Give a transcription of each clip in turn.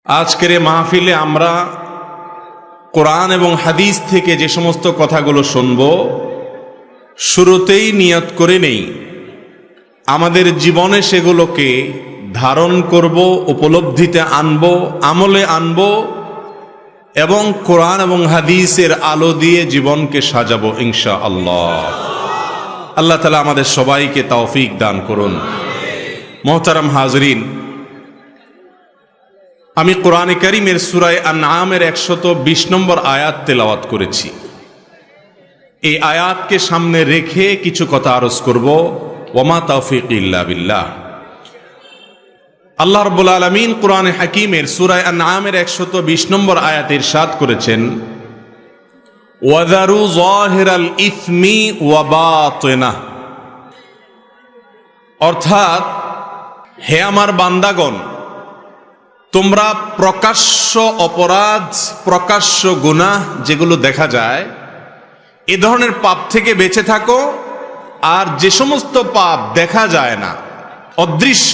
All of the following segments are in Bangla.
আজকের এই মাহফিলে আমরা কোরআন এবং হাদিস থেকে যে সমস্ত কথাগুলো শুনব, শুরুতেই নিয়ত করে নেই আমাদের জীবনে সেগুলোকে ধারণ করব, উপলব্ধিতে আনব, আমলে আনব এবং কোরআন এবং হাদিসের আলো দিয়ে জীবনকে সাজাবো ইনশাআল্লাহ। আল্লাহ তাআলা আমাদের সবাইকে তৌফিক দান করুন। মোহতারাম হাজরিন, আমি কোরআনে কারীমের সূরা আনআমের 120 নম্বর আয়াত তেলাওয়াত করেছি। এই আয়াতকে সামনে রেখে কিছু কথা আরজ করব। ওয়ামা তাওফীক ইল্লা বিল্লাহ। আল্লাহ রাব্বুল আলামিন কোরআনে হাকীমের সূরা আনআমের 120 নম্বর আয়াতে ইরশাদ করেছেন, ওয়াযারু যাহিরাল ইসমি ওয়া বাতিনাহ, অর্থাৎ হে আমার বান্দাগণ, তোমরা প্রকাশ্য অপরাধ, প্রকাশ্য গুনাহ যেগুলো দেখা যায়, এ ধরনের পাপ থেকে বেঁচে থাকো। আর যে সমস্ত পাপ দেখা যায় না, অদৃশ্য,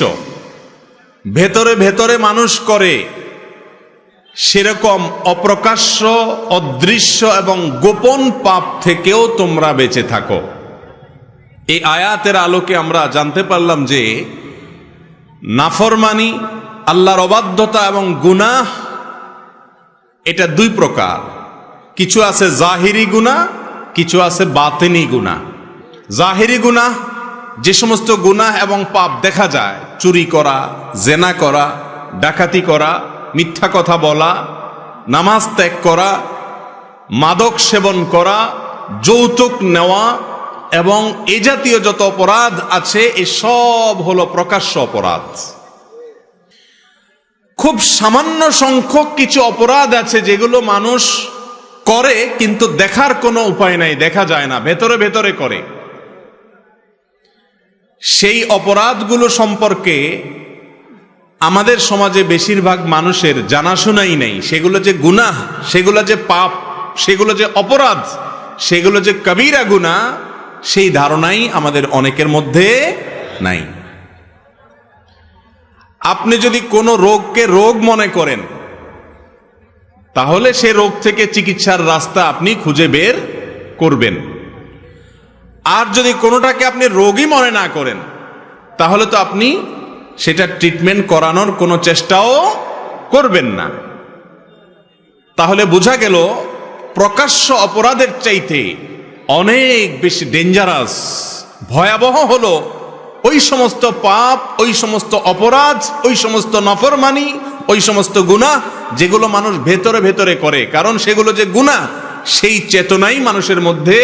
ভেতরে ভেতরে মানুষ করে, সেরকম অপ্রকাশ্য, অদৃশ্য এবং গোপন পাপ থেকেও তোমরা বেঁচে থাকো। এই আয়াতের আলোকে আমরা জানতে পারলাম যে নাফরমানি, আল্লাহর অবাধ্যতা এবং গুনাহ এটা দুই প্রকার। কিছু আছে জাহিরি গুনাহ, কিছু আছে বাতিনি গুনাহ। জাহিরি গুনাহ যে সমস্ত গুনাহ এবং পাপ দেখা যায়, চুরি করা, জেনা করা, ডাকাতি করা, মিথ্যা কথা বলা, নামাজ ত্যাগ করা, মাদক সেবন করা, যৌতুক নেওয়া এবং এ জাতীয় যত অপরাধ আছে, এসব হলো প্রকাশ্য অপরাধ। খুব সামান্য সংখ্যক কিছু অপরাধ আছে যেগুলো মানুষ করে কিন্তু দেখার কোনো উপায় নাই, দেখা যায় না, ভেতরে ভেতরে করে। সেই অপরাধগুলো সম্পর্কে আমাদের সমাজে বেশিরভাগ মানুষের জানাশোনাই নেই। সেগুলো যে গুনাহ, সেগুলো যে পাপ, সেগুলো যে অপরাধ, সেগুলো যে কবিরা গুনাহ, সেই ধারণাই আমাদের অনেকের মধ্যে নাই। আপনি যদি কোনো রোগকে রোগ মনে করেন, তাহলে সে রোগ থেকে চিকিৎসার রাস্তা আপনি খুঁজে বের করবেন। আর যদি কোনোটাকে আপনি রোগই মনে না করেন, তাহলে তো আপনি সেটা ট্রিটমেন্ট করানোর কোনো চেষ্টাও করবেন না। তাহলে বোঝা গেল প্রকাশ্য অপরাধের চাইতে অনেক বেশি ডেঞ্জারাস, ভয়াবহ হলো ওই সমস্ত পাপ, ওই সমস্ত অপরাধ, ওই সমস্ত নাফরমানি, ওই সমস্ত গুনাহ যেগুলো মানুষ ভেতরে ভেতরে করে। কারণ সেগুলো যে গুনাহ, সেই চেতনাই মানুষের মধ্যে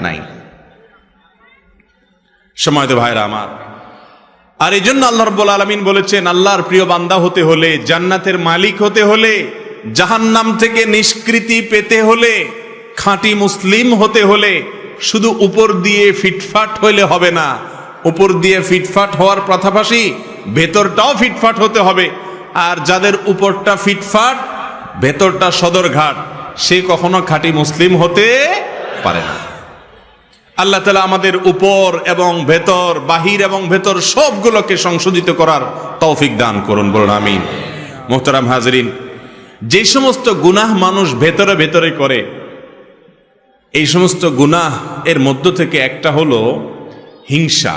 নাই। সময়ত ভাইরা আমার, আর এই জন্য আল্লাহ রাব্বুল আলামিন বলেছেন, আল্লাহর প্রিয় বান্দা হতে হলে, জান্নাতের মালিক হতে হলে, জাহান্নাম থেকে নিষ্কৃতি পেতে হলে, খাঁটি মুসলিম হতে হলে শুধু উপর দিয়ে ফিটফাট হইলে হবে না। উপর দিয়ে ফিটফাট হওয়ার পাশাপাশি ভেতরটাও ফিটফাট হতে হবে। আর যাদের উপরটা ফিটফাট, ভেতরটা সদরঘাট, সে কখনো খাঁটি মুসলিম হতে পারে না। আল্লাহ তাআলা আমাদের উপর এবং ভেতর, বাহির এবং ভেতর সবগুলোকে সংশোধিত করার তৌফিক দান করুন, বলুন আমিন। মুহতারাম হাজরিন, যে সমস্ত গুনাহ মানুষ ভেতরে ভেতরে করে, এই সমস্ত গুনাহ এর মধ্য থেকে একটা হলো হিংসা।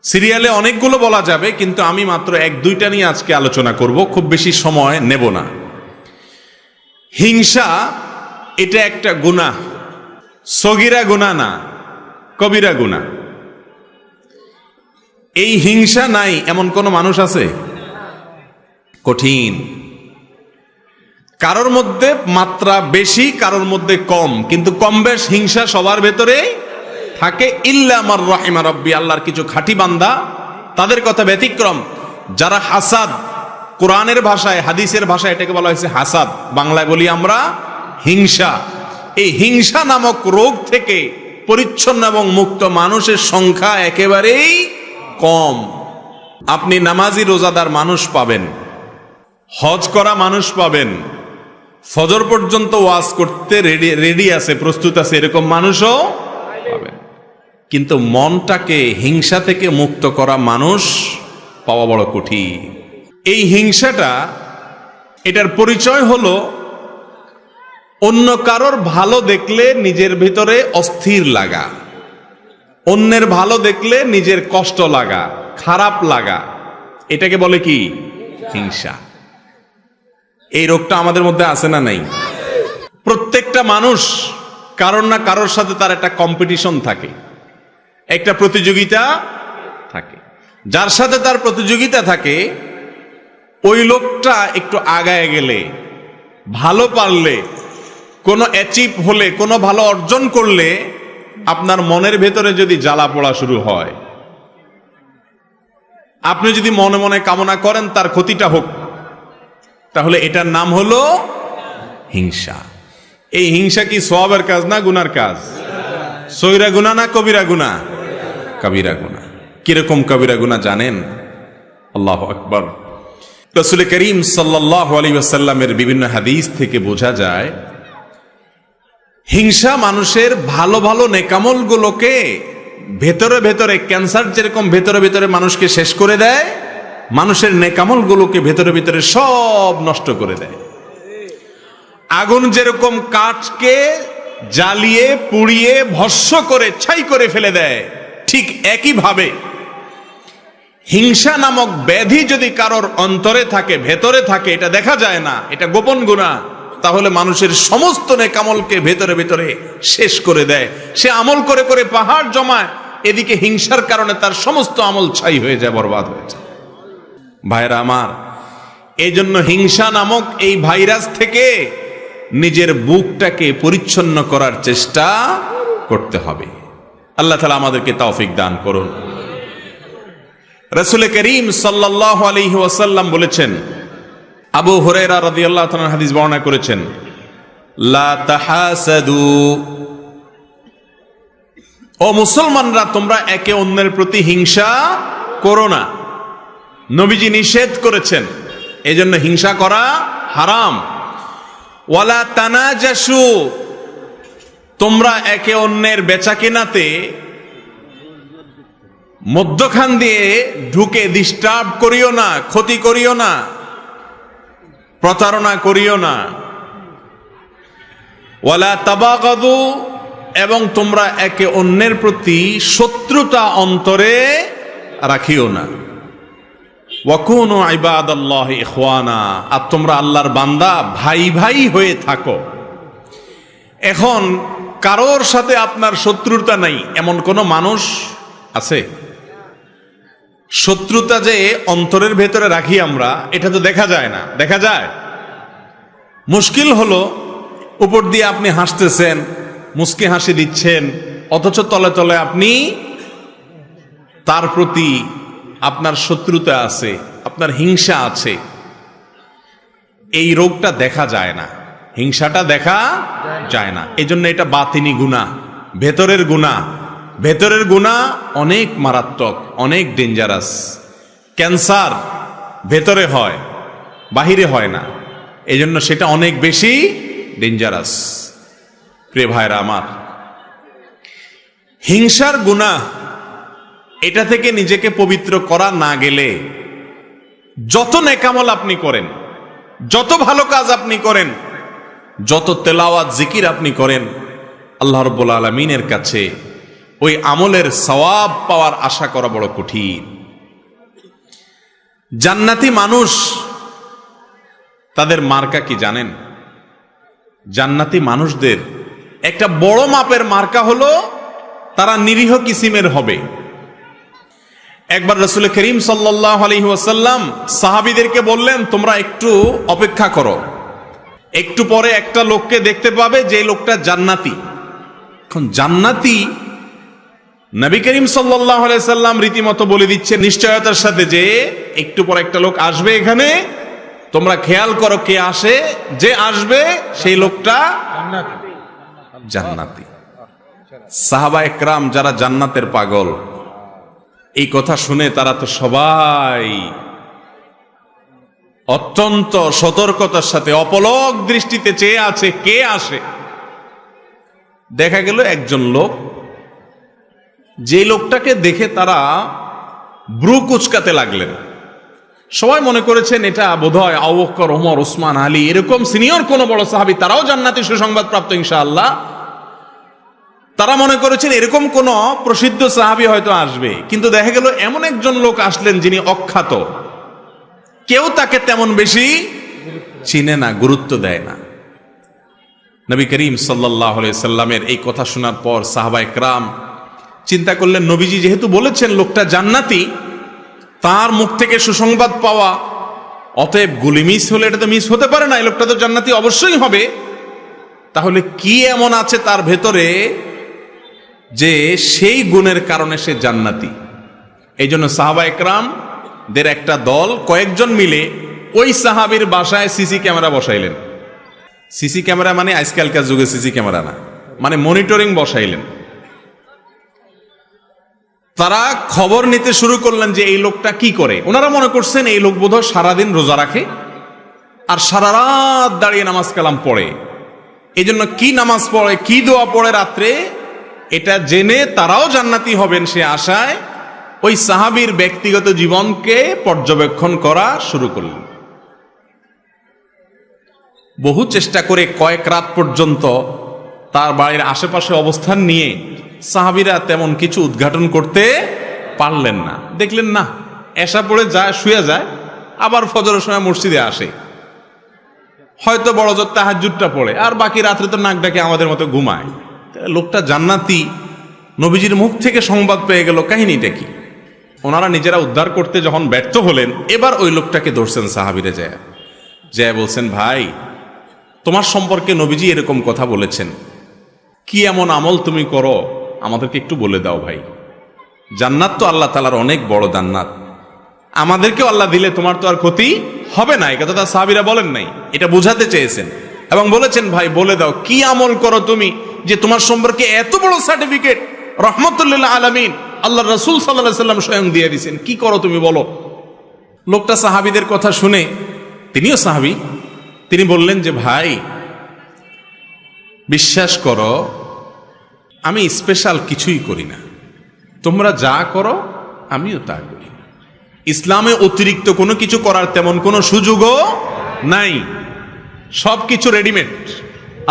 সিরিয়ালে অনেকগুলো বলা যাবে, কিন্তু আমি মাত্র এক দুইটা নিয়ে আজকে আলোচনা করব, খুব বেশি সময় নেব না। হিংসা এটা একটা গুনাহ, সগীরা গুনাহ না, কবিরা গুনাহ। এই হিংসা নাই এমন কোন মানুষ আছে? কঠিন। কারোর মধ্যে মাত্রা বেশি, কারোর মধ্যে কম, কিন্তু কম বেশ হিংসা সবার ভেতরে থাকে। ইল্লা মার রাহিমা রাব্বি, আল্লাহর কিছু খাঁটি বান্দা, তাদের কথা ব্যতিক্রম। যারা হাসাদ, কোরআনের ভাষায়, হাদিসের ভাষায় এটাকে বলা হয়েছে হাসাদ, বাংলায় বলি আমরা হিংসা। এই হিংসা নামক রোগ থেকে পরিচ্ছন্ন এবং মুক্ত মানুষের সংখ্যা একেবারেই কম। আপনি নামাজি রোজাদার মানুষ পাবেন, হজ করা মানুষ পাবেন, ফজর পর্যন্ত ওয়াজ করতে রেডি আছে, প্রস্তুত আছে, এরকম মানুষও পাবেন। কিন্তু মনটাকে হিংসা থেকে মুক্ত করা মানুষ পাওয়া বড় কঠিন। এই হিংসাটা, এটার পরিচয় হলো অন্য কারোর ভালো দেখলে নিজের ভিতরে অস্থির লাগা, অন্যের ভালো দেখলে নিজের কষ্ট লাগা, খারাপ লাগা, এটাকে বলে কি? হিংসা। এই রোগটা আমাদের মধ্যে আছে না নাই? প্রত্যেকটা মানুষ কারোর না কারোর সাথে তার একটা কম্পিটিশন থাকে, একটা প্রতিযোগিতা থাকে। যার সাথে তার প্রতিযোগিতা থাকে, ওই লোকটা একটু আগায় গেলে, ভালো পারলে, কোনো অ্যাচিভ হলে, কোনো ভালো অর্জন করলে আপনার মনের ভেতরে যদি জ্বালা পোড়া শুরু হয়, আপনি যদি মনে মনে কামনা করেন তার ক্ষতিটা হোক, তাহলে এটার নাম হলো হিংসা। এই হিংসা কি সওয়াবের কাজ না গুনার কাজ? সগীরা গুনাহ না কবিরা গুনাহ? কবিরা গুনাহ। কিরকম কবিরা গুনাহ জানেন? আল্লাহু আকবার। রাসূল করিম সাল্লাল্লাহু আলাইহি ওয়াসাল্লামের বিভিন্ন হাদিস থেকে বোঝা যায়, হিংসা মানুষের ভালো ভালো নেকামলগুলোকে ভেতরে ভেতরে, ক্যান্সার যেরকম ভেতরে ভেতরে মানুষকে শেষ করে দেয়, মানুষের নেকামলগুলোকে ভেতরে ভেতরে সব নষ্ট করে দেয়। আগুন যেরকম কাঠকে জ্বালিয়ে পুড়িয়ে ভস্ম করে ছাই করে ফেলে দেয়, ঠিক একইভাবে হিংসা নামক ব্যাধি যদি কারোর অন্তরে থাকে, ভেতরে থাকে, এটা দেখা যায় না, এটা গোপন গুনাহ, তাহলে মানুষের সমস্ত নেকামলকে ভেতরে ভেতরে শেষ করে দেয়। সে আমল করে করে পাহাড় জমায়, এদিকে হিংসার কারণে তার সমস্ত আমল ছাই হয়ে যায়, বরবাদ হয়ে যায়। ভাইরা আমার, এই জন্য হিংসা নামক এই ভাইরাস থেকে নিজের বুকটাকে পরিচ্ছন্ন করার চেষ্টা করতে হবে। আল্লাহ তাআলা আমাদেরকে তৌফিক দান করুন। রাসূল করিম সাল্লাল্লাহু আলাইহি ওয়াসাল্লাম বলেছেন, আবু হুরায়রা রাদিয়াল্লাহু তাআলা হাদিস বর্ণনা করেছেন, লা তাহাসাদু, ও মুসলমানরা তোমরা একে অন্যের প্রতি হিংসা করো না। নবীজি নিষেধ করেছেন, এজন্য হিংসা করা হারাম। ওয়ালা তানাজাসু, তোমরা একে অন্যের বেচাকেনাতে মধ্যখান দিয়ে ঢুকে ডিস্টার্ব করিও না, ক্ষতি করিও না, প্রতারণা করিও না। ওয়ালা তাবাগাদু, এবং তোমরা একে অন্যের প্রতি শত্রুতা অন্তরে রাখিও না। ওয়াকুনু ইবাদাল্লাহি ইখওয়ানা, আর তোমরা আল্লাহর বান্দা ভাই ভাই হয়ে থাকো। এখন কারোর সাথে আপনার শত্রুতা নাই এমন কোন মানুষ আছে? শত্রুতা যে অন্তরের ভেতরে রাখি আমরা, এটা তো দেখা যায় না। দেখা যায়? মুশকিল হলো, উপর দিয়ে আপনি হাসতেছেন, মুস্কি হাসি দিচ্ছেন, অথচ তলে তলে আপনি তার প্রতি আপনার শত্রুতা আছে, আপনার হিংসা আছে। এই রোগটা দেখা যায় না, হিংসাটা দেখা যায় না। এই জন্য এটা বাতিনি গুনাহ, ভেতরের গুনাহ। ভেতরের গুনাহ অনেক মারাত্মক, অনেক ডেঞ্জারাস। ক্যান্সার ভেতরে হয়, বাহিরে হয় না, এই জন্য সেটা অনেক বেশি ডেঞ্জারাস। প্রিয় ভাইরা আমার, হিংসার গুনাহ, এটা থেকে নিজেকে পবিত্র করা না গেলে যত নেকামল আপনি করেন, যত ভালো কাজ আপনি করেন, যত তেলাওয়াত জিকির আপনি করেন, আল্লাহ রাব্বুল আলামিনের কাছে ওই আমলের সওয়াব পাওয়ার আশা করা বড় কঠিন। জান্নাতি মানুষ, তাদের মার্কা কি জানেন? জান্নাতি মানুষদের একটা বড় মাপের মার্কা হলো তারা নিরীহ কিসিমের হবে। একবার রাসূল করিম সাল্লাল্লাহু আলাইহি ওয়াসাল্লাম সাহাবীদেরকে বললেন, তোমরা একটু অপেক্ষা করো, একটু পরে একটা লোককে দেখতে পাবে যে লোকটা জান্নাতি। এখন জান্নাতি নবী করিম সাল্লাল্লাহু আলাইহি সাল্লাম রীতিমতো বলে দিচ্ছে নিশ্চয়তার সাথে যে একটু পর একটা লোক আসবে এখানে, তোমরা খেয়াল করো কে আসে, যে আসবে সেই লোকটা জান্নাতি। সাহাবা একরাম যারা জান্নাতের পাগল, এই কথা শুনে তারা তো সবাই অত্যন্ত সতর্কতার সাথে অপলক দৃষ্টিতে চেয়ে আছে কে আসে। দেখা গেল একজন লোক, যে লোকটাকে দেখে তারা ব্রু কুচকাতে লাগলেন, সবাই মনে করেছেন এটা বোধহয় আবু বকর, ওমর, ওসমান, আলী এরকম সিনিয়র কোন বড় সাহাবী, তারাও জান্নাতি সুসংবাদ প্রাপ্ত ইনশাআল্লাহ। তারা মনে করেছেন এরকম কোন প্রসিদ্ধ সাহাবী হয়তো আসবে, কিন্তু দেখা গেল এমন একজন লোক আসলেন যিনি অখ্যাত, কেউ তাকে তেমন বেশি চিনে না, গুরুত্ব দেয় না। নবী করিম সাল্লাল্লাহু আলাইহি সাল্লামের এই কথা শোনার পর সাহাবায়ে কেরাম চিন্তা করলেন, নবীজি যেহেতু বলেছেন লোকটা জান্নাতি, তার মুখ থেকে সুসংবাদ পাওয়া, অতএব গুলি মিস হলে এটা তো মিস হতে পারে না, এই লোকটা তো জান্নাতি অবশ্যই হবে। তাহলে কি এমন আছে তার ভেতরে যে সেই গুণের কারণে সে জান্নাতি? এই জন্য সাহাবায়ে কেরামদের একটা দল কয়েকজন মিলে ওই সাহাবীর বাসায় সিসি ক্যামেরা বসাইলেন। সিসি ক্যামেরা মানে আজকালকার যুগে সিসি ক্যামেরা না, মানে মনিটরিং বসাইলেন। তারা খবর নিতে শুরু করলেন যে এই লোকটা কি করে। ওনারা মনে করছেন এই লোক বোধহয় সারাদিন রোজা রাখে আর সারা রাত দাঁড়িয়ে নামাজ কালাম পড়ে, এই জন্য কি নামাজ পড়ে, কি দোয়া পড়ে রাত্রে, এটা জেনে তারাও জান্নাতি হবেন সে আশায় ওই সাহাবীর ব্যক্তিগত জীবনকে পর্যবেক্ষণ করা শুরু করলেন। বহু চেষ্টা করে কয়েক রাত পর্যন্ত তার বাড়ির আশেপাশে অবস্থান নিয়ে সাহাবীরা তেমন কিছু উদ্ঘাটন করতে পারলেন না। দেখলেন না, এশা পড়ে যায়, শুয়ে যায়, আবার ফজরের সময় মসজিদে আসে, হয়তো বড় জোর তাহাজ্জুদটা পড়ে, আর বাকি রাত্রে তো নাক ডাকে আমাদের মতো ঘুমায়। লোকটা জান্নাতি, নবীজির মুখ থেকে সংবাদ পেয়ে গেল, কাহিনীটা কি? ওনারা নিজেরা উদ্ধার করতে যখন ব্যর্থ হলেন, এবার ওই লোকটাকে ধরছেন সাহাবীরা, যায় বলছেন, ভাই তোমার সম্পর্কে নবীজি এরকম কথা বলেছেন, কি এমন আমল তুমি করো আমাদেরকে একটু বলে দাও ভাই। জান্নাত তো আল্লাহ তাআলার অনেক বড় জান্নাত, আমাদেরকেও আল্লাহ দিলে তোমার তো আর ক্ষতি হবে না। এই কথাটা সাহাবীরা বলেন নাই, এটা বোঝাতে চেয়েছেন এবং বলেছেন, ভাই বলে দাও কি আমল করো তুমি যে তোমার সম্পর্কে এত বড় সার্টিফিকেট রাহমাতুল লিল আলামিন আল্লাহ রাসূল সাল্লাল্লাহু আলাইহি সাল্লাম স্বয়ং দিয়ে দিয়েছেন, কি করো তুমি বলো। লোকটা সাহাবীদের কথা শুনে, তিনিও সাহাবী, তিনি বললেন যে ভাই বিশ্বাস করো আমি স্পেশাল কিছুই করি না, তোমরা যা করো আমিও তা করি। ইসলামে অতিরিক্ত কোনো কিছু করার তেমন কোনো সুযোগও নাই, সবকিছু রেডিমেড।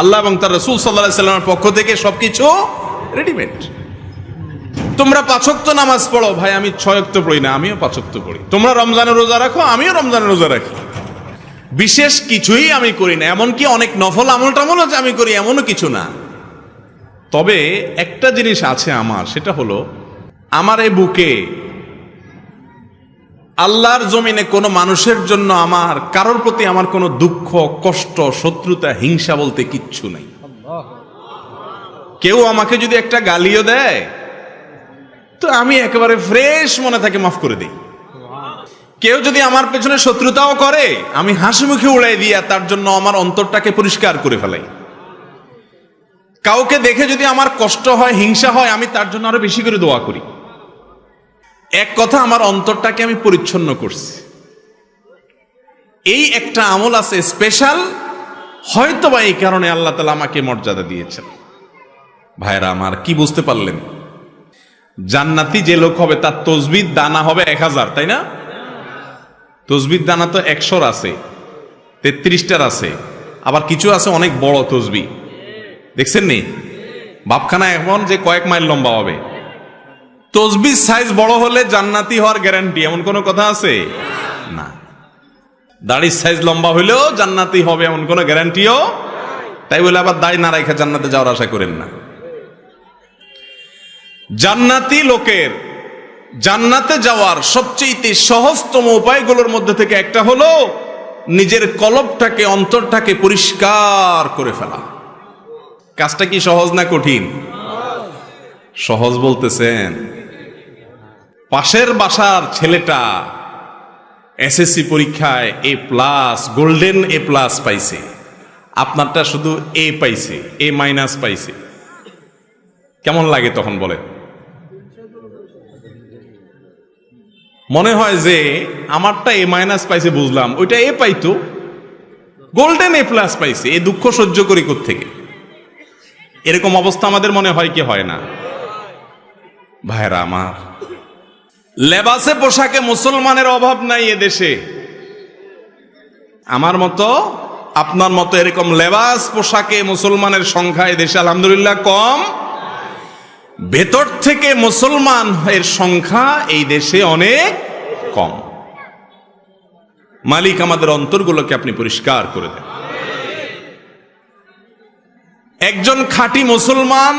আল্লাহ এবং তার রাসূল সাল্লাল্লাহু আলাইহি সাল্লামের পক্ষ থেকে সবকিছু রেডিমেড। তোমরা 5 ওয়াক্ত নামাজ পড়ো, ভাই আমি 6 ওয়াক্ত পড়ি না, আমিও 5 ওয়াক্ত পড়ি। তোমরা রমজানের রোজা রাখো, আমিও রমজানের রোজা রাখি। বিশেষ কিছুই আমি করি না, এমনকি অনেক নফল আমল টামলও যে আমি করি এমনও কিছু না। তবে একটা জিনিস আছে আমার, সেটা হলো আমার এই বুকে আল্লাহর জমিনে কোনো মানুষের জন্য আমার কারোর প্রতি আমার কোনো দুঃখ, কষ্ট, শত্রুতা, হিংসা বলতে কিচ্ছু নাই। কেউ আমাকে যদি একটা গালিও দেয় তো আমি একেবারে ফ্রেশ মনে থাকে মাফ করে দিই। কেউ যদি আমার পেছনে শত্রুতাও করে আমি হাসি মুখে উড়াই দিয়া তার জন্য আমার অন্তরটাকে পরিষ্কার করে ফেলাই। কাউকে দেখে যদি আমার কষ্ট হয়, হিংসা হয়, আমি তার জন্য আরো বেশি করে দোয়া করি। এক কথা, আমার অন্তরটাকে আমি পরিচ্ছন্ন করছি। এই একটা আমল আছে স্পেশাল, হয়তোবা এই কারণে আল্লাহ তাআলা আমাকে মর্যাদা দিয়েছেন। ভাইরা আমার, কি বুঝতে পারলেন? জান্নাতি যে লোক হবে তার তসবিহ দানা হবে 1000, তাই না? তসবিহ দানা তো 100 আছে, 33টার আছে, আবার কিছু আছে অনেক বড় তসবিহ, দেখছেন নি? বাপখানা এমন যে কয়েক মাইল লম্বা হবে। তসবিহ সাইজ বড় হলে জান্নাতি হওয়ার গ্যারান্টি এমন কোনো কথা আছে না। দাড়ির সাইজ লম্বা হইলেও জান্নাতি হবে এমন কোনো গ্যারান্টিও, তাই বলে আবার দাড়ি না রেখে জান্নাতে যাওয়ার আশা করেন না। জান্নাতি লোকের জান্নাতে যাওয়ার সবচেয়ে সহজতম উপায়গুলোর মধ্যে থেকে একটা হলো নিজের কলবটাকে, অন্তরটাকে পরিষ্কার করে ফেলা। কাজটা কি সহজ না কঠিন? সহজ বলতেছেন? পাশের বাসার ছেলেটা এসএসসি পরীক্ষায় A+, গোল্ডেন A+ পাইছে, আপনারটা শুধু A পাইছে, A- পাইছে, কেমন লাগে তখন বলে? মনে হয় যে আমারটা A- পাইছে বুঝলাম, ওইটা A পাইতো, গোল্ডেন A+ পাইছে, এই দুঃখ সহ্য করি কোত্থেকে? এরকম অবস্থা আমাদের মনে হয় কি হয় না? ভাইরা আমার, লেবাসে পোশাকে মুসলমানের অভাব নাই এদেশে। আমার মতো আপনার মতো এরকম লেবাস পোশাকে মুসলমানের সংখ্যা এদেশে আলহামদুলিল্লাহ কম। ভেতর থেকে মুসলমান এর সংখ্যা এই দেশে অনেক কম। মালিক আমাদের অন্তরগুলোকে আপনি পরিষ্কার করে দেন। একজন খাঁটি মুসলমান,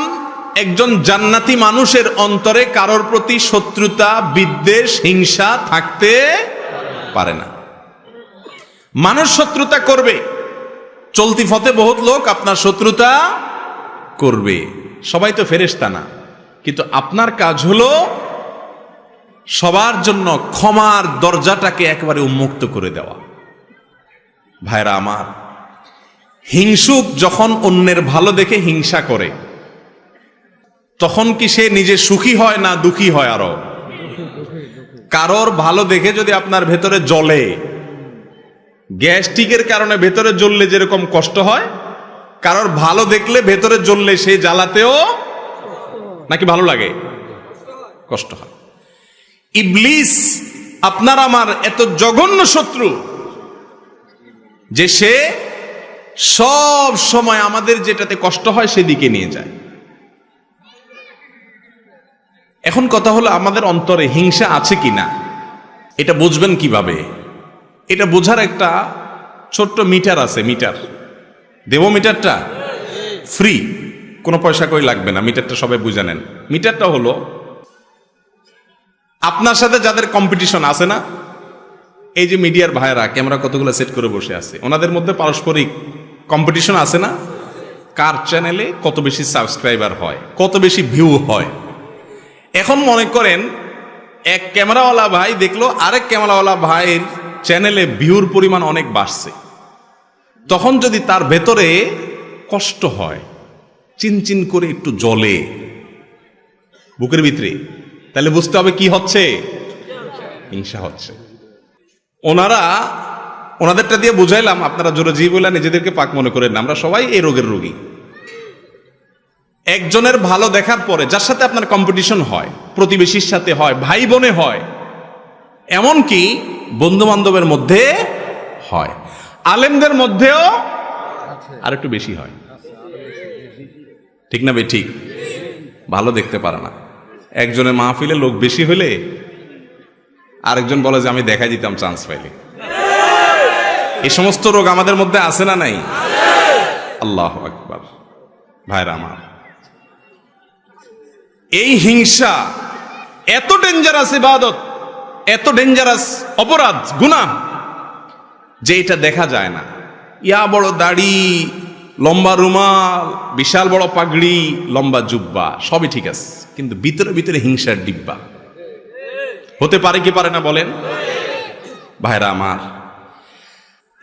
একজন জান্নাতি মানুষের অন্তরে কারোর প্রতি শত্রুতা, বিদ্বেষ, হিংসা থাকতে পারে না। মানুষ শত্রুতা করবে, চলতি পথে বহুত লোক আপনার শত্রুতা করবে, সবাই তো ফেরেশতা না। কিন্তু আপনার কাজ হলো সবার জন্য ক্ষমার দরজাটাকে একেবারে উন্মুক্ত করে দেওয়া। ভাইরা আমার, হিংসুক যখন অন্যের ভালো দেখে হিংসা করে, তখন কি সে নিজে সুখী হয় না দুঃখী হয়? আরো কারোর ভালো দেখে যদি আপনার ভেতরে জ্বলে, গ্যাস্ট্রিকের কারণে ভেতরে জ্বললে যেরকম কষ্ট হয়, কারোর ভালো দেখলে ভেতরে জ্বললে সেই জ্বালাতেও নাকি ভালো লাগে, কষ্ট হয়। ইবলিস আপনার আমার এত জঘন্য শত্রু যে সে সব সময় আমাদের যেটাতে কষ্ট হয় সেদিকে নিয়ে যায়। এখন কথা হলো, আমাদের অন্তরে হিংসা আছে কিনা এটা বুঝবেন কিভাবে? এটা বোঝার একটা ছোট্ট মিটার আছে। মিটার দেব, মিটারটা ফ্রি, কোনো পয়সা কই লাগবে না। মিটারটা সবাই বুঝে নেন। মিটারটা হলো আপনার সাথে যাদের কম্পিটিশন আছে না, এই যে মিডিয়ার ভাইয়েরা ক্যামেরা কতগুলো সেট করে বসে আছে, ওনাদের মধ্যে পারস্পরিক কম্পিটিশন আছে না? কার চ্যানেলে কত বেশি সাবস্ক্রাইবার হয়, কত বেশি ভিউ হয়। এখন মনে করেন এক ক্যামেরাওয়ালা ভাই দেখলো আরেক ক্যামেরাওয়ালা ভাইয়ের চ্যানেলে ভিউর পরিমাণ অনেক বাড়ছে, তখন যদি তার ভেতরে কষ্ট হয়, চিনচিন করে একটু জ্বলে বুকের ভিতরে, তাহলে বুঝতে হবে কি হচ্ছে, হিংসা হচ্ছে। ওনাদেরটা দিয়ে বুঝাইলাম, আপনারা জোরে জি বলে নিজেদেরকে পাক মনে করেন না, আমরা সবাই এই রোগের রোগী। একজনের ভালো দেখার পরে যার সাথে আপনার কম্পিটিশন হয়, প্রতিবেশীর সাথে হয়, ভাই বোনে হয়, এমনকি বন্ধু বান্ধবের মধ্যে হয়, আলেমদের মধ্যেও আর একটু বেশি হয়। ঠিক না বে ঠিক? ভালো দেখতে পারে না। একজনের মাহফিলে লোক বেশি হলে আরেকজন বলে যে আমি দেখাই দিতাম চান্স পাইলে। এই সমস্ত রোগ আমাদের মধ্যে আছে না নাই? আল্লাহু আকবার। ভাইরা আমার, এই হিংসা এত ডেঞ্জারাস ইবাদত, এত ডেঞ্জারাস অপরাধ, গুনাহ, যে এটা দেখা যায় না। ইয়া বড় দাড়ি, লম্বা রুমাল, বিশাল বড় পাগড়ি, লম্বা জুব্বা, সবই ঠিক আছে, কিন্তু ভিতরে ভিতরে হিংসার ডিব্বা। হতে পারে কি পারে না বলেন? ভাইরা আমার,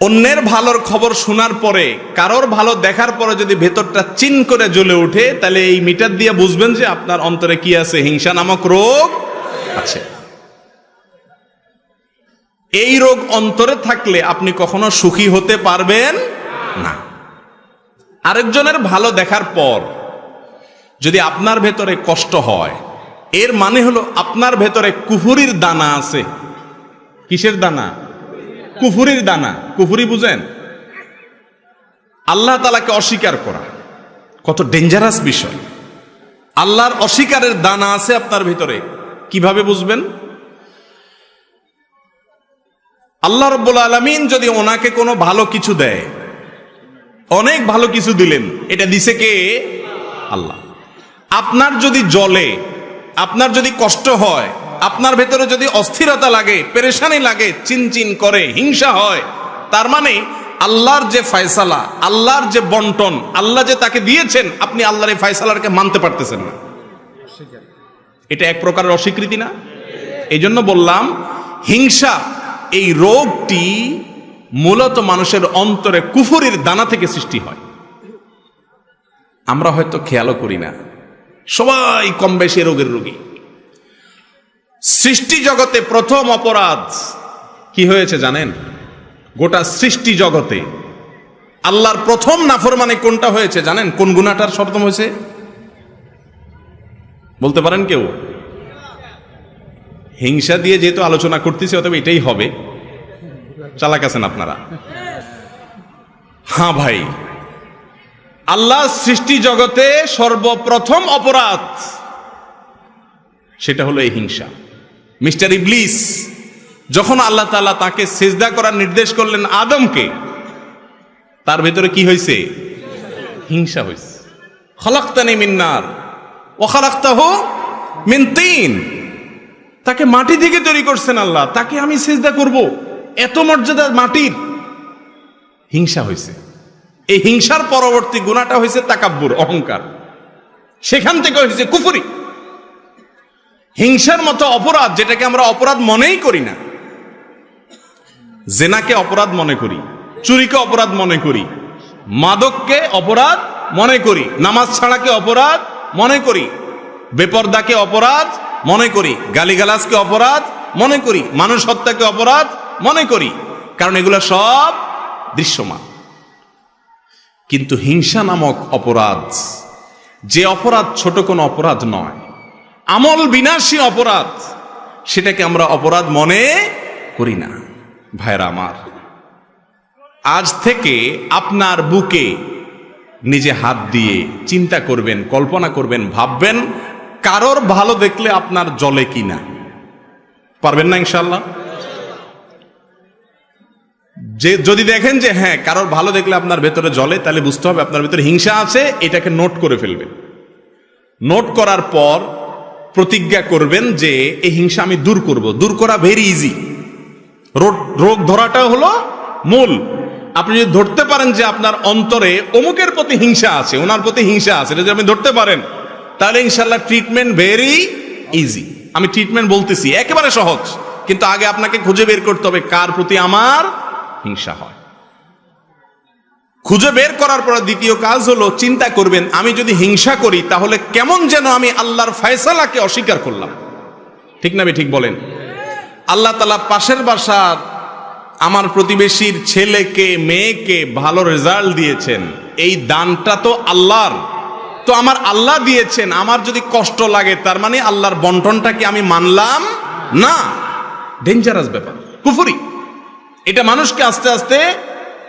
অন্যের ভালোর খবর শোনার পরে, কারোর ভালো দেখার পরে যদি ভেতরটা চিন করে জ্বলে ওঠে, তাহলে এই মিটার দিয়ে বুঝবেন যে আপনার অন্তরে কি আছে, হিংসা নামক রোগ আছে। এই রোগ অন্তরে থাকলে আপনি কখনো সুখী হতে পারবেন না। আরেকজনের ভালো দেখার পর যদি আপনার ভেতরে কষ্ট হয়, এর মানে হলো আপনার ভেতরে কুফুরির দানা আছে। কিসের দানা? কুফুরির দানা। কুফুরি বুঝেন? আল্লাহ তাআলাকে অস্বীকার করা কত ডেঞ্জারাস বিষয়। আল্লাহর অস্বীকারের দানা আছে আপনার ভিতরে। কিভাবে বুঝবেন? আল্লাহ রাব্বুল আলামিন যদি ওনাকে কোনো ভালো কিছু দেয়, অনেক ভালো কিছু দিলেন, এটা দিছে কে? আল্লাহ। আপনার যদি জ্বলে, আপনার যদি কষ্ট হয়, আপনার ভেতরে যদি অস্থিরতা লাগে, পেরেশানি লাগে, চিনচিন করে, হিংসা হয়, তার মানে আল্লাহর যে ফয়সালা, আল্লাহর যে বন্টন, আল্লাহ যে তাকে দিয়েছেন, আপনি আল্লাহর এই ফয়সালাকে মানতে পারতেছেন না। এটা এক প্রকারের অস্বীকৃতি না? এই জন্য বললাম, হিংসা এই রোগটি মূলত মানুষের অন্তরে কুফুরির দানা থেকে সৃষ্টি হয়। আমরা হয়তো খেয়ালও করি না, সবাই কম বেশি রোগের রোগী। সৃষ্টি জগতে প্রথম অপরাধ কি হয়েছে জানেন? গোটা সৃষ্টি জগতে আল্লাহর প্রথম নাফরমানি কোনটা হয়েছে জানেন? কোন গুনাহটার প্রথম হয়েছে বলতে পারেন কেউ? হিংসা দিয়ে যেহেতু আলোচনা করতেছি অতএব এটাই হবে। চালাক আছেন আপনারা। হ্যাঁ ভাই, আল্লাহ সৃষ্টি জগতে সর্বপ্রথম অপরাধ সেটা হলো এই হিংসা। মিস্টার ইবলিস যখন আল্লাহ তাআলা তাকে সিজদা করার নির্দেশ করলেন আদমকে, তার ভেতরে কি হয়েছে? হিংসা হয়েছে। খলাকতানি মিন নার ওয়া খলাকতাহু মিন তিন। তাকে মাটি থেকে তৈরি করছেন আল্লাহ, তাকে আমি সিজদা করব, এত মর্যাদার মাটির। হিংসা হয়েছে। এই হিংসার পরবর্তী গুণাটা হয়েছে তাকাব্বুর, অহংকার। সেখান থেকে হয়েছে কুফরি। হিংসার মতো অপরাধ যেটাকে আমরা অপরাধ মনেই করি না, জেনাকে অপরাধ মনে করি, চুরিকে অপরাধ মনে করি, মাদককে অপরাধ মনে করি, নামাজ ছাড়াকে অপরাধ মনে করি, বেপরদাকে অপরাধ মনে করি, গালিগালাজকে অপরাধ মনে করি, মানুষ হত্যাকে অপরাধ মনে করি, কারণ এগুলো সব দৃশ্যমান। কিন্তু হিংসা নামক অপরাধ, যে অপরাধ ছোট কোনো অপরাধ নয়, আমল বিনাশী অপরাধ, সেটাকে আমরা অপরাধ মনে করি না। ভাইরা আমার, আজ থেকে আপনার বুকে নিজে হাত দিয়ে চিন্তা করবেন, কল্পনা করবেন, ভাববেন কারোর ভালো দেখলে আপনার জ্বলে কিনা। পারবেন না ইনশাআল্লাহ? যে যদি দেখেন যে হ্যাঁ কারোর ভালো দেখলে আপনার ভেতরে জ্বলে, তাহলে বুঝতে হবে আপনার ভেতরে হিংসা আছে। এটাকে নোট করে ফেলবেন। নোট করার পর প্রতিজ্ঞা করবেন যে এই হিংসা আমি দূর করব। দূর করা ভেরি ইজি। রোগ ধরাটা হলো মূল। আপনি যদি ধরতে পারেন যে আপনার অন্তরে অমুকের প্রতি হিংসা আছে, ওনার প্রতি হিংসা আছে, এটা যদি আপনি ধরতে পারেন, তাহলে ইনশাআল্লাহ ট্রিটমেন্ট ভেরি ইজি। আমি ট্রিটমেন্ট বলতেছি একেবারে সহজ, কিন্তু আগে আপনাকে খুঁজে বের করতে হবে কার প্রতি আমার হিংসা হয়। খুঁজে বের করার পর দ্বিতীয় কাজ হলো চিন্তা করবেন, আমি যদি হিংসা করি তাহলে কেমন যেন আমি আল্লাহর ফয়সালাকে অস্বীকার করলাম। ঠিক না? ঠিক বলেন। আল্লাহ তাআলা পাশের বাসার আমার প্রতিবেশীর ছেলেকে মেয়েকে ভালো রেজাল্ট দিয়েছেন, এই দানটা তো আল্লাহর, তো আমার আল্লাহ দিয়েছেন, আমার যদি কষ্ট লাগে তার মানে আল্লাহর বন্টনটাকে আমি মানলাম না। ডেঞ্জারাস ব্যাপার, কুফরি। এটা মানুষকে আস্তে আস্তে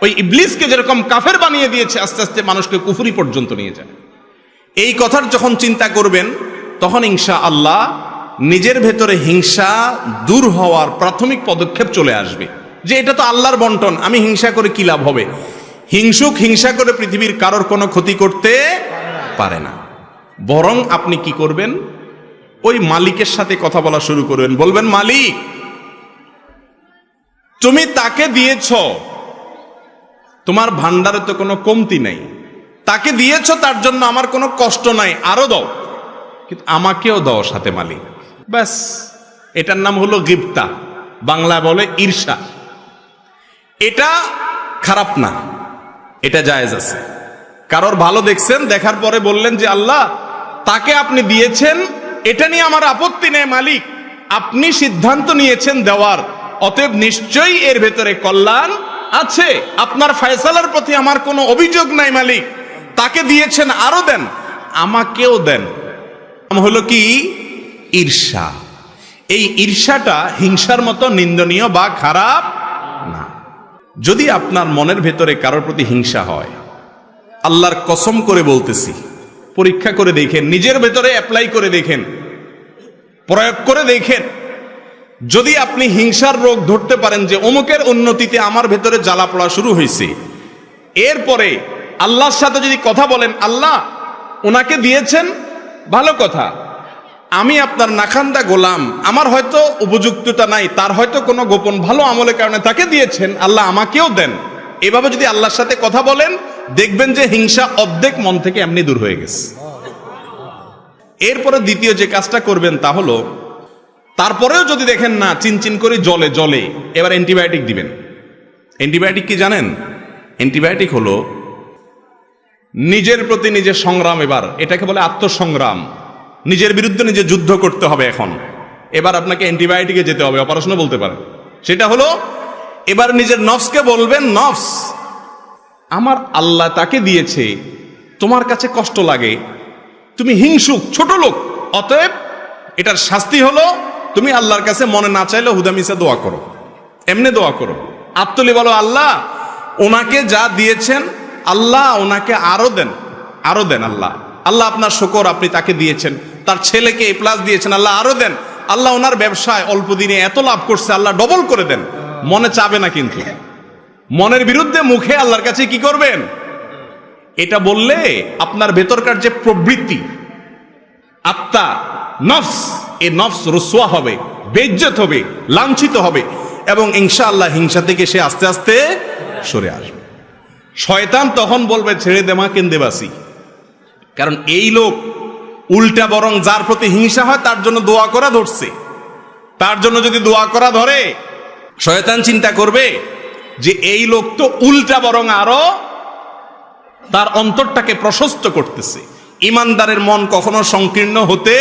ওই ইবলিসকে যেরকম কাফের বানিয়ে দিয়েছে, আস্তে আস্তে মানুষকে কুফরি পর্যন্ত নিয়ে যায়। এই কথার যখন চিন্তা করবেন তখন ইনশাআল্লাহ নিজের ভেতরে হিংসা দূর হওয়ার প্রাথমিক পদক্ষেপ চলে আসবে, যে এটা তো আল্লাহর বন্টন, আমি হিংসা করে কি লাভ হবে? হিংসুক হিংসা করে পৃথিবীর কারোর কোনো ক্ষতি করতে পারে না। বরং আপনি কি করবেন? ওই মালিকের সাথে কথা বলা শুরু করবেন। বলবেন, মালিক তুমি তাকে দিয়েছ, তোমার ভান্ডারে তো কোনো কমতি নাই, তাকে দিয়েছ তার জন্য আমার কোনো কষ্ট নাই, আরো দাও, কিন্তু আমাকেও দাও সাথে মালিক। ব্যাস, এটার নাম হলো গিবতা, বাংলা বলে ঈর্ষা। এটা খারাপ না, এটা জায়েজ আছে। কারোর ভালো দেখছেন, দেখার পরে বললেন যে আল্লাহ তাকে আপনি দিয়েছেন, এটা নিয়ে আমার আপত্তি নেই মালিক, আপনি সিদ্ধান্ত নিয়েছেন দেওয়ার, অতএব নিশ্চয়ই এর ভেতরে কল্যাণ আছে, আপনার ফয়সালার প্রতি আমার কোনো অভিযোগ নাই মালিক, তাকে দিয়েছেন আরো দেন, আমাকেও দেন। হলো কি? ঈর্ষা। এই ঈর্ষাটা হিংসার মতো নিন্দনীয় বা খারাপ না। যদি আপনার মনের ভেতরে কারোর প্রতি হিংসা হয়, আল্লাহর কসম করে বলতেছি, পরীক্ষা করে দেখেন, নিজের ভেতরে অ্যাপ্লাই করে দেখেন, প্রয়োগ করে দেখেন। যদি আপনি হিংসার রোগ ধরতে পারেন যে অমুকের উন্নতিতে আমার ভেতরে জ্বালা পড়া শুরু হয়েছে, এরপরে আল্লাহর সাথে যদি কথা বলেন, আল্লাহ ওনাকে দিয়েছেন ভালো কথা, আমি আপনার নাখান্দা গোলাম, আমার হয়তো উপযুক্ততা নাই, তার হয়তো কোনো গোপন ভালো আমলের কারণে তাকে দিয়েছেন, আল্লাহ আমাকেও দেন। এভাবে যদি আল্লাহর সাথে কথা বলেন, দেখবেন যে হিংসা অর্ধেক মন থেকে এমনি দূর হয়ে গেছে। এরপরে দ্বিতীয় যে কাজটা করবেন তা হলো, তারপরেও যদি দেখেন না চিনচিন করে জলে জলে, এবার অ্যান্টিবায়োটিক দিবেন। অ্যান্টিবায়োটিক কি জানেন? অ্যান্টিবায়োটিক হলো নিজের প্রতি নিজের সংগ্রাম। এবার এটাকে বলে আত্মসংগ্রাম। নিজের বিরুদ্ধে নিজে যুদ্ধ করতে হবে। এখন এবার আপনাকে অ্যান্টিবায়োটিকে যেতে হবে, অপারেশনও বলতে পারেন। সেটা হলো এবার নিজের নফসকে বলবেন, নফস আমার আল্লাহ তাকে দিয়েছে, তোমার কাছে কষ্ট লাগে, তুমি হিংসুক, ছোট লোক, অতএব এটার শাস্তি হলো তুমি আল্লাহর কাছে মনে না চাইলে হুদামিসা দোয়া করো, এমনি দোয়া করো, আত্মলি বলো আল্লাহ ওনাকে যা দিয়েছেন আল্লাহ ওনাকে আরো দেন, আরো দেন। আল্লাহ আল্লাহ আপনার শুকর, আপনি তাকে দিয়েছেন, তার ছেলেকে এ প্লাস দিয়েছেন, আল্লাহ আরো দেন। আল্লাহ ওনার ব্যবসায় অল্প দিনে এত লাভ করছে, আল্লাহ ডবল করে দেন। মনে চাবে না, কিন্তু মনের বিরুদ্ধে মুখে আল্লাহর কাছে কি করবেন? এটা বললে আপনার ভেতরকার যে প্রবৃত্তি, আত্মা, নফস, এই নফস রুসওয়া হবে, বেইজ্জত হবে, লাঞ্ছিত হবে, এবং ইনশাআল্লাহ হিংসা থেকে সে আস্তে আস্তে সরে আসবে। শয়তান তখন বলবে ছেড়ে দে মা, কেন্দেবাসি। কারণ এই লোক উল্টা বরং যার প্রতি হিংসা হয় তার জন্য দোয়া করা ধরছে। তার জন্য যদি দোয়া করা ধরে, শয়তান চিন্তা করবে যে এই লোক তো উল্টা বরং আরো তার অন্তরটাকে প্রশস্ত করতেছে। ইমানদারের মন কখনো সংকীর্ণ হতে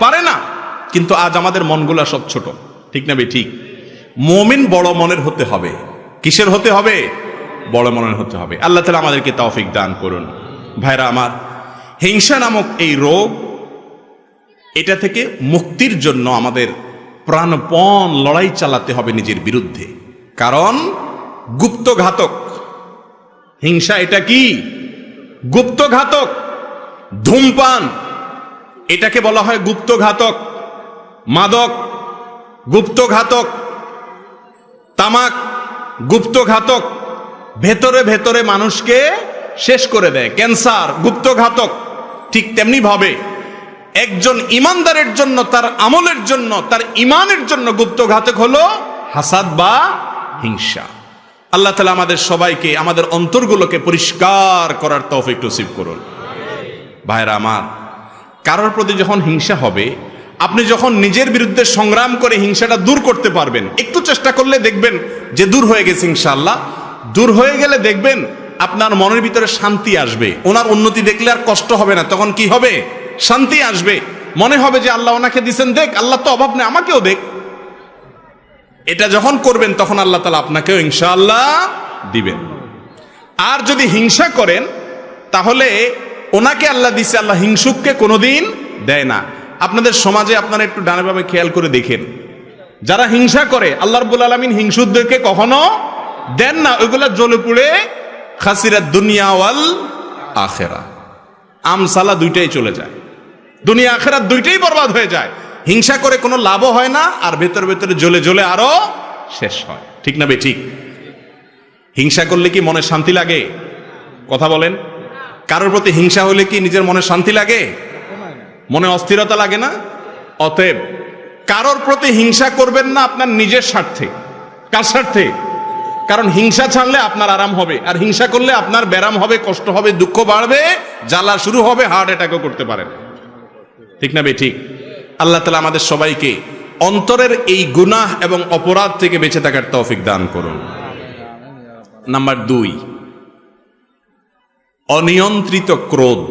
পারে না, কিন্তু আজ আমাদের মনগুলা সব ছোট, ঠিক না ভাই? ঠিক। মুমিন বড় মনের হতে হবে। কিসের হতে হবে? বড় মনের হতে হবে। আল্লাহ তাআলা আমাদেরকে তৌফিক দান করুন। ভাইরা আমার, হিংসা নামক এই রোগ, এটা থেকে মুক্তির জন্য আমাদের প্রাণপণ লড়াই চালাতে হবে নিজের বিরুদ্ধে। কারণ গুপ্ত ঘাতক হিংসা। এটা কি? গুপ্ত ঘাতক। ধূমপান, এটাকে বলা হয় গুপ্ত ঘাতক। মাদক গুপ্ত ঘাতক, তামাক গুপ্ত ঘাতক, ভেতরে ভেতরে মানুষকে শেষ করে দেয়। ক্যান্সার গুপ্ত ঘাতক। ঠিক তেমনি ভাবে একজন ইমানদারের জন্য, তার আমলের জন্য, তার ইমানের জন্য গুপ্ত ঘাতক হলো হাসাদ বা হিংসা। আল্লাহ তাআলা আমাদের সবাইকে, আমাদের অন্তরগুলোকে পরিষ্কার করার তৌফিক নসিব করুন। ভাইরা আমার, কারোর প্রতি যখন হিংসা হবে, আপনি যখন নিজের বিরুদ্ধে সংগ্রাম করে হিংসাটা দূর করতে পারবেন, একটু চেষ্টা করলে দেখবেন যে দূর হয়ে গেছে ইনশাআল্লাহ। দূর হয়ে গেলে দেখবেন আপনার মনের ভিতরে শান্তি আসবে। ওনার উন্নতি দেখলে আর কষ্ট হবে না, তখন কি হবে? শান্তি আসবে। মনে হবে যে আল্লাহ ওনাকে দিছেন, দেখ, আল্লাহ তো অভাব নেই, আমাকেও দেখ। এটা যখন করবেন তখন আল্লাহ তাআলা আপনাকেও ইনশাআল্লাহ দিবেন। আর যদি হিংসা করেন তাহলে ওনাকে আল্লাহ দিছে, আল্লাহ হিংসুককে কোনোদিন দেয় না। আপনাদের সমাজে আপনারা একটু ডানে বামে খেয়াল করে দেখেন, যারা হিংসা করে আল্লাহ রাব্বুল আলামিন হিংসুকদেরকে কখনো দেন না। ওইগুলা জ্বলে পুড়ে খাসিরাত দুনিয়া ওয়াল আখিরা, আমসালা দুইটাই চলে যায়। দুনিয়া আখিরাত দুইটাই বরবাদ হয়ে যায়। হিংসা করে কোনো লাভও হয় না, আর ভেতর ভেতরে জ্বলে জ্বলে আরো শেষ হয়। ঠিক না বে? ঠিক। হিংসা করলে কি মনে শান্তি লাগে? কথা বলেন। কারোর প্রতি হিংসা হলে কি নিজের মনে শান্তি লাগে? মনে অস্থিরতা লাগে না? অতএব কারোর প্রতি হিংসা করবেন না আপনার নিজের স্বার্থে। কার স্বার্থে? কারণ হিংসা ছাড়লে আপনার আরাম হবে, আর হিংসা করলে আপনার ব্যারাম হবে, কষ্ট হবে, দুঃখ বাড়বে, জ্বালা শুরু হবে, হার্ট অ্যাটাকও করতে পারেন। ঠিক না বে? ঠিক। আল্লাহ তাআলা আমাদের সবাইকে অন্তরের এই গুনাহ এবং অপরাধ থেকে বেঁচে থাকার তৌফিক দান করুন। নাম্বার 2, অনিয়ন্ত্রিত ক্রোধ,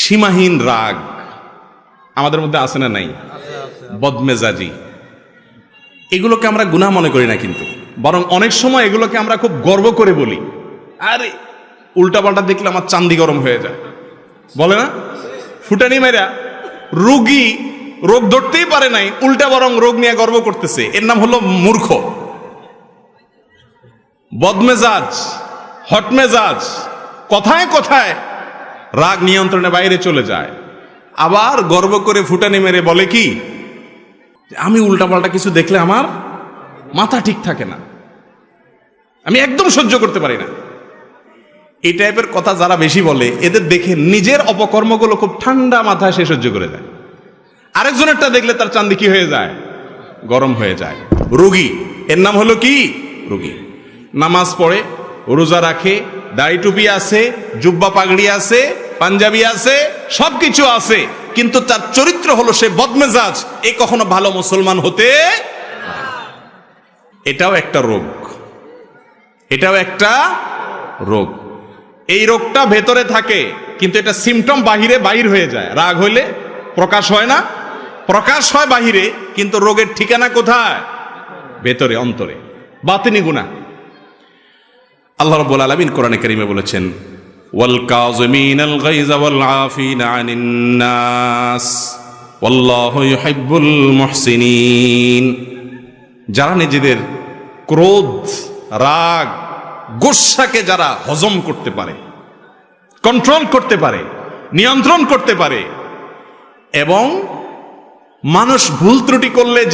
সীমাহীন রাগ আমাদের মধ্যে আছে না নাই? বদমেজাজি, এগুলোকে আমরা গুনাহ মনে করি না, কিন্তু বরং অনেক সময় এগুলোকে আমরা খুব গর্ব করে বলি। আরে উল্টাপাল্টা দেখলে আমার চান্দি গরম হয়ে যায়, বলে না? ফুটানি মেরা রোগী রোগ ধরতেই পারে নাই, উল্টা বরং রোগ নিয়ে গর্ব করতেছে। এর নাম হলো মূর্খ। বদমেজাজ, হটমেজাজ, কথায় কথায় রাগ নিয়ন্ত্রণের বাইরে চলে যায়। আবার গর্ব করে ফুটানি মেরে বলে কি, আমি উল্টাপাল্টা কিছু দেখলে আমার মাথা ঠিক থাকে না, আমি একদম সহ্য করতে পারি না। এই টাইপের কথা যারা বেশি বলে, এদের দেখে নিজের অপকর্মগুলো খুব ঠান্ডা মাথায় সে সহ্য করে যায়। আরেকজনেরটা দেখলে তার চান্দি কি হয়ে যায়? গরম হয়ে যায়। রোগী, এর নাম হলো কি? রোগী। নামাজ পড়ে, রোজা রাখে, দাড়ি টুপি আছে, জুব্বা পাগড়ি আছে, পাঞ্জাবি আছে, সবকিছু আছে, কিন্তু তার চরিত্র হলো সে বদমেজাজ। এ কখনো ভালো মুসলমান হতে, এটাও একটা রোগ। এটাও একটা রোগ। এই রোগটা ভেতরে থাকে, কিন্তু এটা সিমটম বাহির হয়ে যায়। রাগ হইলে প্রকাশ হয় না, প্রকাশ হয় বাহিরে, কিন্তু রোগের ঠিকানা কোথায়? ভেতরে, অন্তরে, বাতিনি গুনাহ। আল্লাহ রাব্বুল আলামিন কোরআনে কারীমে বলেছেন, ওয়াল কাযিমিনাল গায়যা ওয়াল আফিনা আনিন নাস, ওয়াল্লাহু ইউহিব্বুল মুহসিনিন। যারা নিজেদের ক্রোধ, রাগ, গোসাকে যারা হজম করতে পারে, কন্ট্রোল করতে পারে, নিয়ন্ত্রণ করতে পারে, এবং মানুষ ভুল ত্রুটি করলে যে